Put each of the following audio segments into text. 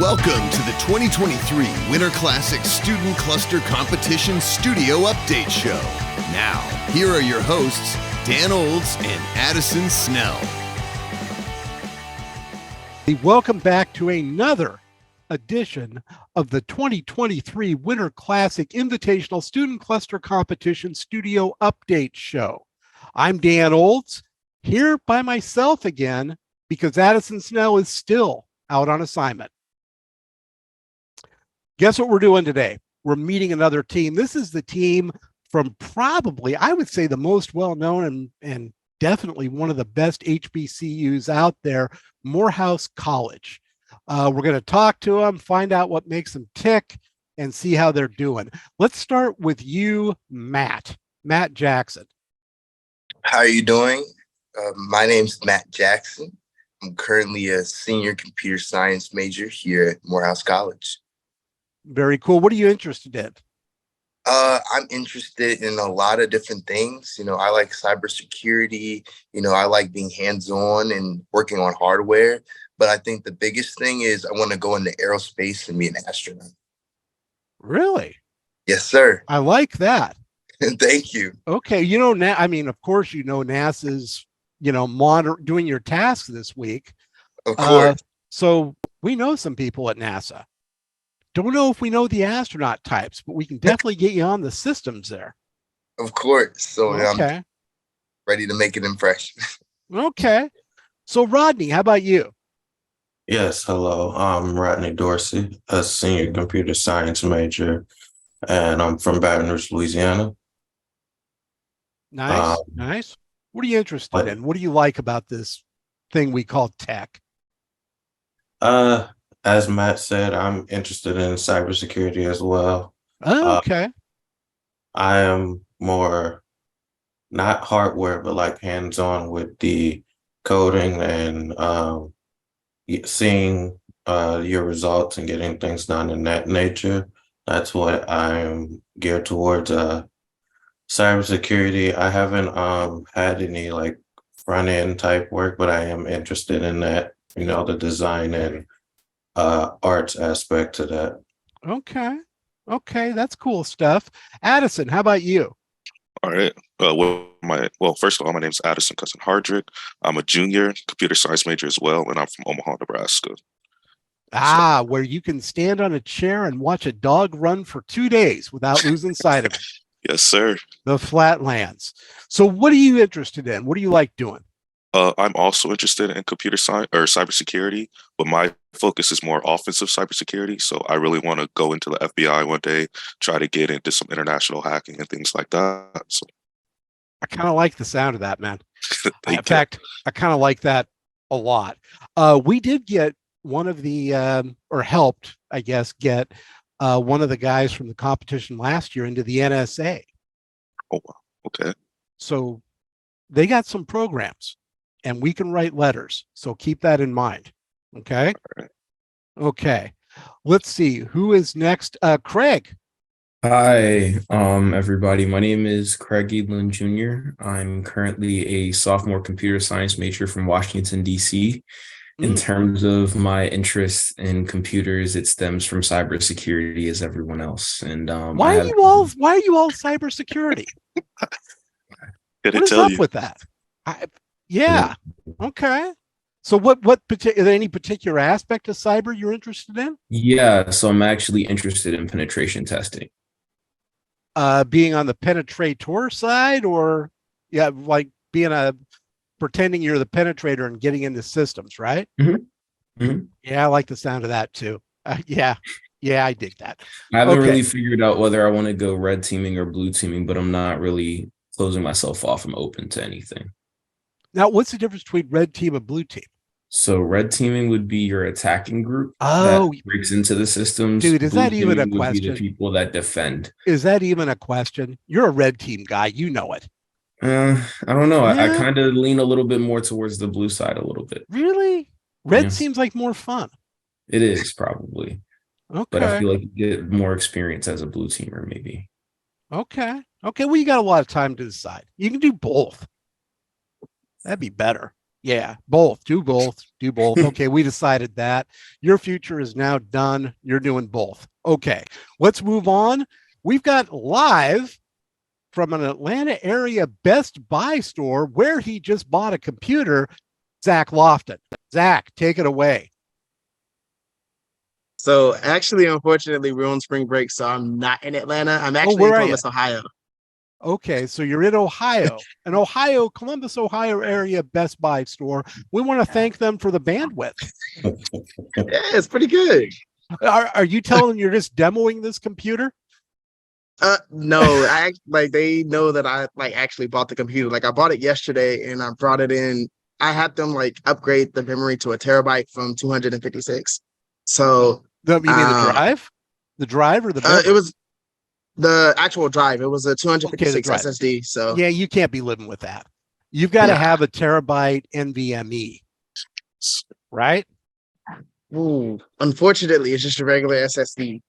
Welcome to the 2023 Winter Classic Student Cluster Competition Studio Update Show. Now, here are your hosts, Dan Olds and Addison Snell. Welcome back to another edition of the 2023 Winter Classic Invitational Student Cluster Competition Studio Update Show. I'm Dan Olds, here by myself again because Addison Snell is still out on assignment. Guess what we're doing today? We're meeting another team. This is the team from probably, I would say, the most well-known and definitely one of the best HBCUs out there, Morehouse College. We're going to talk to them, find out what makes them tick, and see how they're doing. Let's start with you, Matt Jackson. How are you doing? My name's Matt Jackson. I'm currently a senior computer science major here at Morehouse College. Very cool. What are you interested in? I'm interested in a lot of different things. I like cybersecurity. I like being hands-on and working on hardware. But I think the biggest thing is I want to go into aerospace and be an astronaut. Really? Yes, sir. I like that. Thank you. Okay. Of course, NASA's, doing your tasks this week. Of course. So we know some people at NASA. Don't know if we know the astronaut types, but we can definitely get you on the systems there. Of course. So okay. I'm ready to make an impression. Okay. So Rodney, how about you? Yes, hello. I'm Rodney Dorsey, a senior computer science major, and I'm from Baton Rouge, Louisiana. Nice. Nice. What are you interested in? What do you like about this thing we call tech? As Matt said, I'm interested in cybersecurity as well. Oh, okay. I am more not hardware, but like hands-on with the coding and seeing your results and getting things done in that nature. That's what I'm geared towards. Cybersecurity, I haven't had any like front-end type work, but I am interested in that, the design and arts aspect to that. Okay, that's cool stuff. Addison, how about you? All right. First of all, my name's Addison Cousin Hardrick. I'm a junior computer science major as well, and I'm from Omaha, Nebraska. Where you can stand on a chair and watch a dog run for 2 days without losing sight of it. Yes, sir. The Flatlands. So what are you interested in? What do you like doing? I'm also interested in computer science or cybersecurity, but my focus is more offensive cybersecurity. So I really want to go into the FBI one day, try to get into some international hacking and things like that. So I kind of like the sound of that, man. In fact, I kind of like that a lot. We did get one of the, or helped, I guess, get one of the guys from the competition last year into the NSA. Oh, wow. Okay. So they got some programs. And we can write letters. So keep that in mind. Okay. Right. Okay. Let's see who is next. Craig. Hi, everybody. My name is Craig Edelin Jr. I'm currently a sophomore computer science major from Washington, D.C. In terms of my interest in computers, it stems from cybersecurity as everyone else. And why are you all cybersecurity? What is up with that? Yeah. Okay. So what is there any particular aspect of cyber you're interested in? Yeah. So I'm actually interested in penetration testing. Being on the penetrator side, or like pretending you're the penetrator and getting into systems, right? Mm-hmm. Mm-hmm. Yeah, I like the sound of that too. Yeah, I dig that. I haven't really figured out whether I want to go red teaming or blue teaming, but I'm not really closing myself off. I'm open to anything. Now, what's the difference between red team and blue team? So red teaming would be your attacking group that breaks into the systems. Dude, is that even a question? Would be the people that defend. Is that even a question? You're a red team guy. You know it. I don't know. Yeah. I kind of lean a little bit more towards the blue side a little bit. Really? Red seems like more fun. It is probably. Okay. But I feel like you get more experience as a blue teamer, maybe. Okay. Well, you got a lot of time to decide. You can do both. That'd be better. Yeah, both. Do both. Do both. Okay, we decided that. Your future is now done. You're doing both. Okay, let's move on. We've got live from an Atlanta area Best Buy store where he just bought a computer, Zach Lofton. Zach, take it away. So actually, unfortunately, we're on spring break, so I'm not in Atlanta. I'm actually where in are you? Columbus, Ohio. Okay, so you're in Ohio, an Ohio, Columbus, Ohio area Best Buy store. We want to thank them for the bandwidth. Yeah, it's pretty good. Are you telling them you're just demoing this computer? No, they know that I actually bought the computer. Like I bought it yesterday and I brought it in. I had them upgrade the memory to a terabyte from 256. So You mean the drive? The drive or the memory? It was the actual drive. It was a 256 drive. SSD. So yeah, you can't be living with that. You've got to have a terabyte NVMe, right? Ooh, unfortunately, it's just a regular SSD.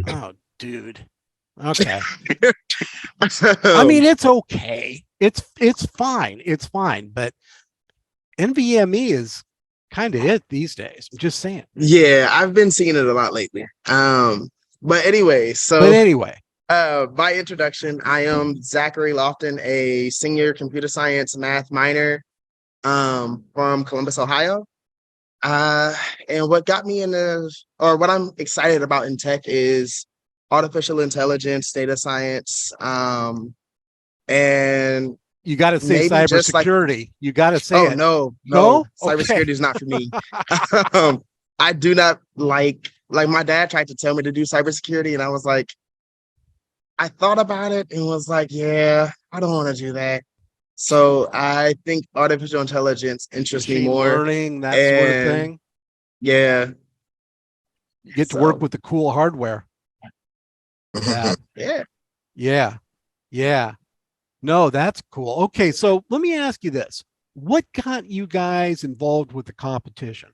Oh, dude. Okay. I mean, it's okay. It's fine. It's fine. But NVMe is kind of it these days. I'm just saying. Yeah, I've been seeing it a lot lately. But anyway, my introduction, I am Zachary Lofton, a senior computer science math minor from Columbus, Ohio. And what got me what I'm excited about in tech is artificial intelligence, data science, and you got to say cybersecurity. You got to say it. No. Cybersecurity is not for me. I do not like my dad tried to tell me to do cybersecurity, and I was like, I thought about it and was like, yeah, I don't want to do that. So I think artificial intelligence interests me more. Learning, that sort of thing. Yeah. You get to work with the cool hardware. Yeah. No, that's cool. Okay, so let me ask you this. What got you guys involved with the competition?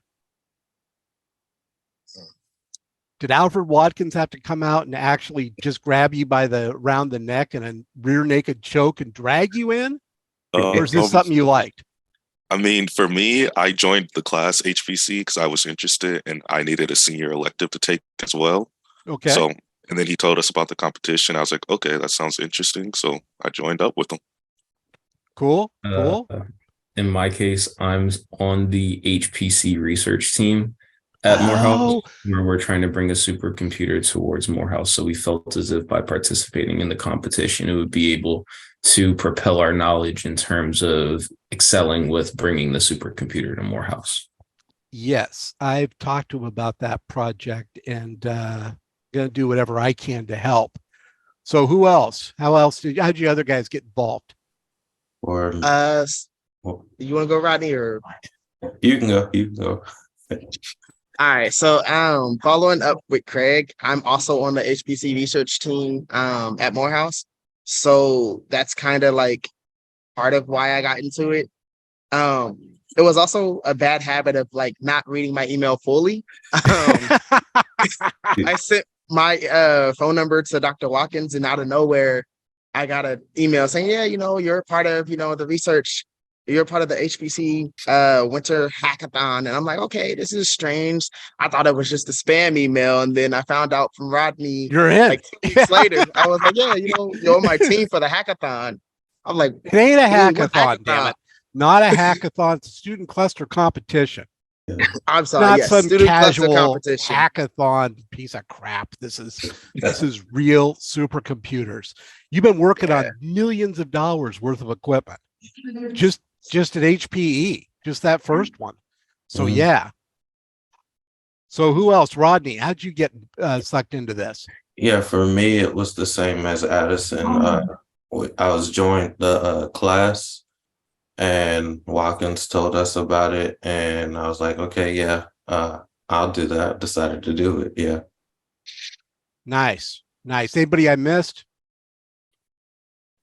Did Alfred Watkins have to come out and actually just grab you around the neck and a rear naked choke and drag you in? Or is this something you liked? I mean, for me, I joined the class HPC because I was interested and I needed a senior elective to take as well. Okay. So, and then he told us about the competition. I was like, okay, that sounds interesting. So I joined up with him. Cool. In my case, I'm on the HPC research team at Morehouse, where we're trying to bring a supercomputer towards Morehouse. So we felt as if by participating in the competition, it would be able to propel our knowledge in terms of excelling with bringing the supercomputer to Morehouse. Yes, I've talked to him about that project and going to do whatever I can to help. So who else? How'd you other guys get involved? You want to go, Rodney, or? You can go. All right, so following up with Craig, I'm also on the HPC research team at Morehouse. So that's kind of part of why I got into it. It was also a bad habit of not reading my email fully. I sent my phone number to Dr. Watkins, and out of nowhere, I got an email saying, yeah, you're part of, the research. You're part of the HPC winter hackathon. And I'm like, okay, this is strange. I thought it was just a spam email. And then I found out from Rodney, you're in. 2 weeks later, I was like, yeah, you're on my team for the hackathon. I'm like, it ain't a hackathon, damn it. Not a hackathon. It's a student cluster competition. I'm sorry. Not yes, some casual competition. Hackathon piece of crap. This is real supercomputers. You've been working on millions of dollars worth of equipment. Just at HPE, just that first one. So yeah. So who else? Rodney, how'd you get sucked into this? Yeah, for me, it was the same as Addison. I was joined the class and Watkins told us about it. And I was like, okay, yeah, I'll do that. Decided to do it. Yeah. Nice. Anybody I missed?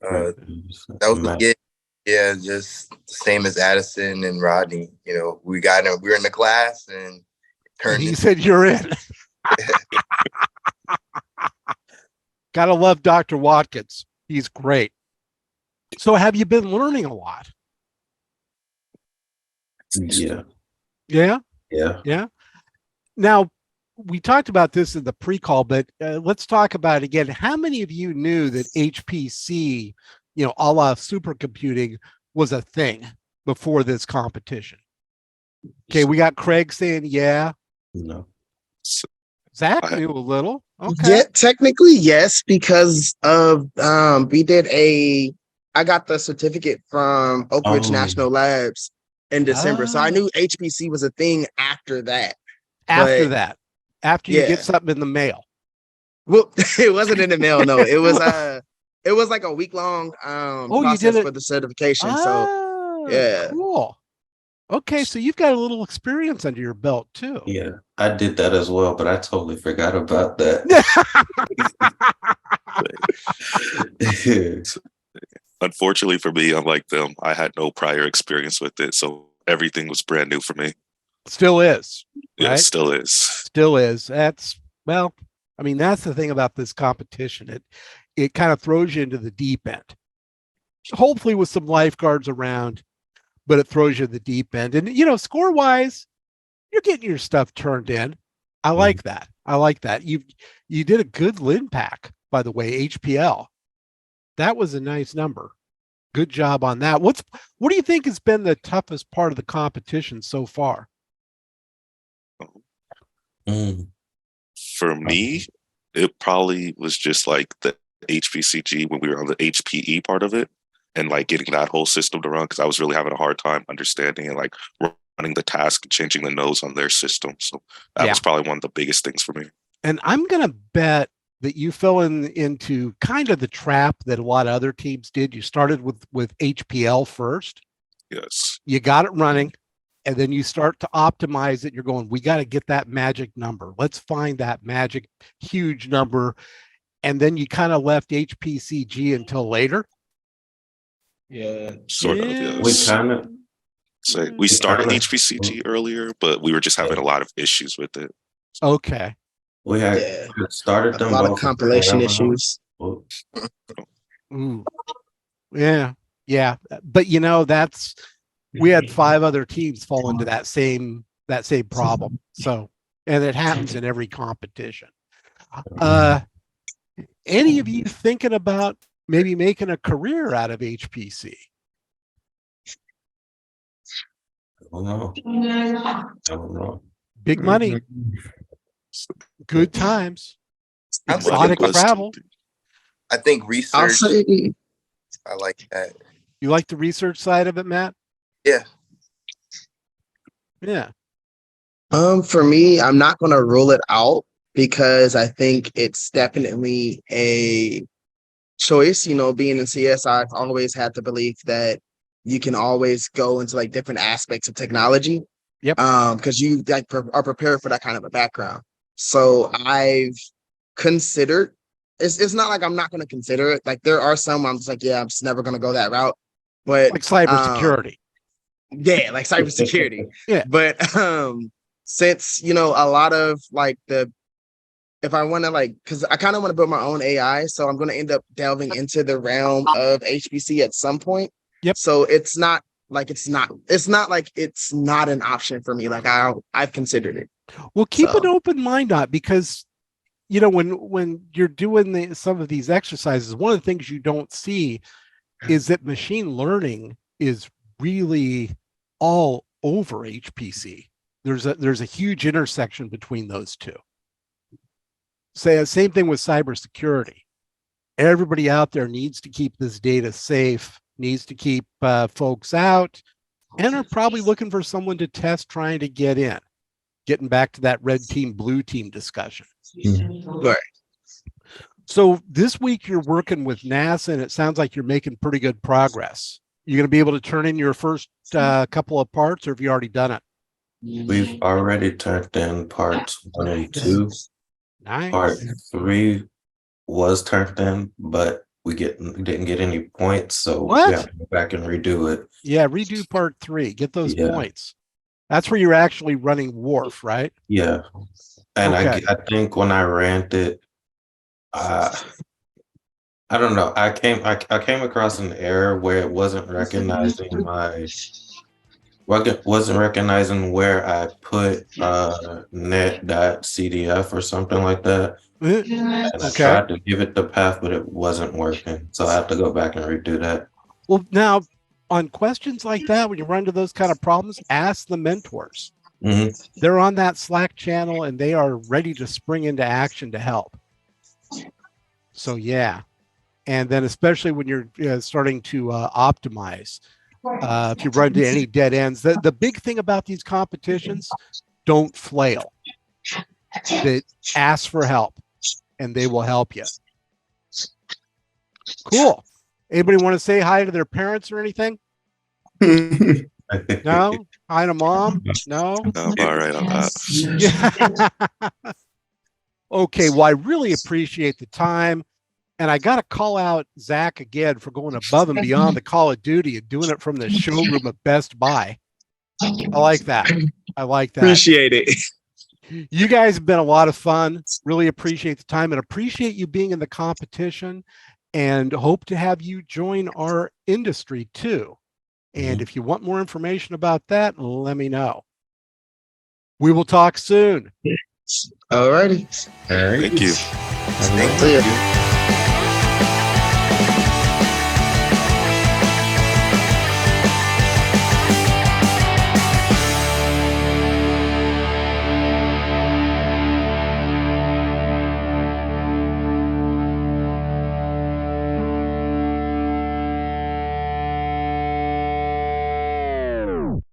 That was the kid. Yeah, just the same as Addison and Rodney. We were in the class and he said you're in. Gotta love Dr. Watkins. He's great. So have you been learning a lot? Yeah. Yeah. Yeah. Yeah. Now, we talked about this in the pre-call, but let's talk about it again. How many of you knew that HPC, a la supercomputing, was a thing before this competition? Okay, we got Craig saying, yeah. No. Zach knew a little. Okay. Yeah, technically yes, because of I got the certificate from Oak Ridge Oh, National Labs in December. So I Ah. knew HPC was a thing after that. After But that, after you yeah. get something in the mail. Well, it wasn't in the mail, no. It was like a week-long Oh, you did process it. for the certification. So Ah, yeah. cool. Okay, so you've got a little experience under your belt too. yeah. I did that as well, but I totally forgot about that. Unfortunately for me, unlike them, I had no prior experience with it, so everything was brand new for me. Still is, Yeah, it right? still is. Still is. That's the thing about this competition. It kind of throws you into the deep end. Hopefully with some lifeguards around, but it throws you in the deep end. And score wise, you're getting your stuff turned in. I like that. I like that. You did a good Lin pack, by the way, HPL. That was a nice number. Good job on that. What do you think has been the toughest part of the competition so far? For me, it probably was just like the HPCG when we were on the HPE part of it, and like getting that whole system to run, because I was really having a hard time understanding and like running the task and changing the nodes on their system. So that was probably one of the biggest things for me. And I'm going to bet that you fell into kind of the trap that a lot of other teams did. You started with HPL first. Yes. You got it running, and then you start to optimize it. You're going, we got to get that magic number. Let's find that magic huge number. And then you kind of left HPCG until later. Yeah. Sort of, yes. We kind of we started HPCG earlier, but we were just having a lot of issues with it. Okay. We had started them a lot both of compilation issues. Ooh. Yeah. Yeah. But we had 5 other teams fall into that same problem. So, and it happens in every competition. Any of you thinking about maybe making a career out of HPC? I don't know. Big money. Good times. Exotic travel. I think research. I like that. You like the research side of it, Matt? Yeah. Yeah. For me, I'm not going to rule it out because I think it's definitely a choice. Being in CS, I've always had the belief that you can always go into like different aspects of technology. Yep. Because you are prepared for that kind of a background. So I've considered. It's not like I'm not going to consider it. Like there are some I'm just like, yeah, I'm just never going to go that route. But like cybersecurity. Yeah, like cybersecurity. Yeah. But since a lot of like if I want to because I kind of want to build my own AI, so I'm going to end up delving into the realm of HPC at some point. Yep. So it's not like it's not an option for me. Like I've considered it. Well, keep an open mind on it, because when you're doing some of these exercises, one of the things you don't see is that machine learning is really all over HPC. There's a huge intersection between those two. Same thing with cybersecurity. Everybody out there needs to keep this data safe, needs to keep folks out, and are probably looking for someone to test trying to get in. Getting back to that red team, blue team discussion. Right. So this week you're working with NASA, and it sounds like you're making pretty good progress. You're going to be able to turn in your first couple of parts, or have you already done it? We've already turned in parts 1 and 2. Nice. Part 3 was turned in, but we didn't get any points, so we have to go back and redo it. Yeah, redo part 3. Get those points. That's where you're actually running Wharf, right? Yeah. And I think when I ran it, I don't know. I came across an error where it wasn't recognizing wasn't recognizing where I put net.cdf or something like that. And I tried to give it the path, but it wasn't working. So I have to go back and redo that. Well, now on questions like that, when you run into those kind of problems, ask the mentors. They're on that Slack channel and they are ready to spring into action to help. So yeah. And then especially when you're starting to optimize, if you run into any dead ends, the big thing about these competitions, don't flail. They ask for help and they will help you. Cool. Anybody want to say hi to their parents or anything? No? Hi to mom? No? I'm all right on that. Yeah. Okay, well, I really appreciate the time. And I got to call out Zach again for going above and beyond the Call of Duty and doing it from the showroom of Best Buy. I like that. I like that. Appreciate it. You guys have been a lot of fun. Really appreciate the time and appreciate you being in the competition and hope to have you join our industry too. And if you want more information about that, let me know. We will talk soon. All righty. All right. Thank you. Have a nice day.